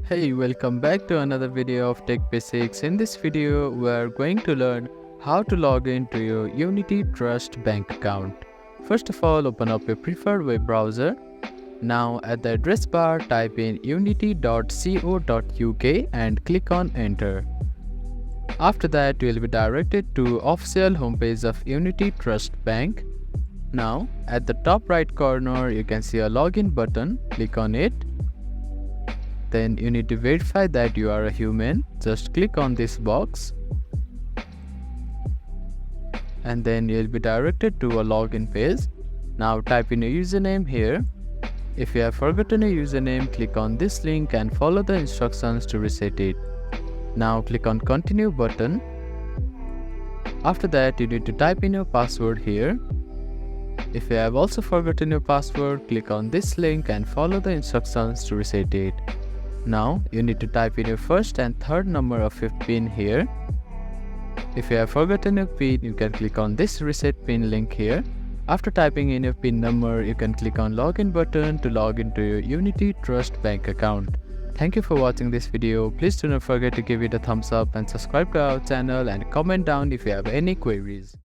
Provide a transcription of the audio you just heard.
Hey, welcome back to another video of Tech Basics. In this video, we are going to learn how to log into your Unity Trust bank account. First of all, open up your preferred web browser. Now at the address bar, type in unity.co.uk and click on enter. After that, you will be directed to official homepage of Unity Trust Bank. Now at the top right corner, you can see a login button. Click on it. Then you need to verify that you are a human. Just click on this box. And then you'll be directed to a login page. Now type in a username here. If you have forgotten a username, click on this link and follow the instructions to reset it. Now click on continue button. After that, you need to type in your password here. If you have also forgotten your password, click on this link and follow the instructions to reset it. Now you need to type in your first and third number of your PIN here. If you have forgotten your PIN, you can click on this reset PIN link here. After typing in your PIN number, you can click on login button to log into your Unity Trust bank account. Thank you for watching this video. Please do not forget to give it a thumbs up and subscribe to our channel and comment down if you have any queries.